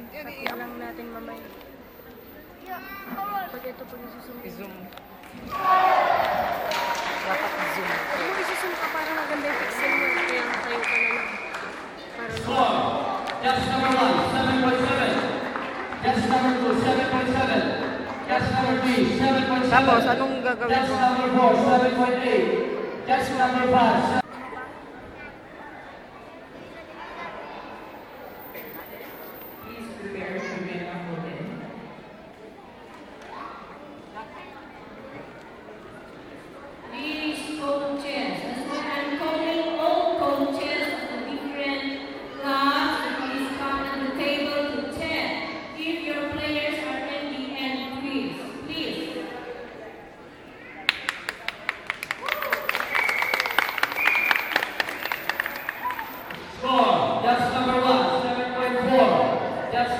Cut lang natin mamaya. Pag ito pag isusum. I-zoom. Dapat i-zoom. Kung isusum ka para maganda yung pixel mo. Kaya tayo ka na lang. Para Score. Catch number 1, 7.7. Catch number 2, 7.7. Catch number 3, 7.7. Tapos, anong gagawin Catch ko? number 4, 7.8. Catch number 5. Please prepare to get number 10. These coaches, that's why I'm calling all coaches of the different clubs to please come to the table to check if your players are in the end quiz. Please. Score. That's number 1, 7.4. That's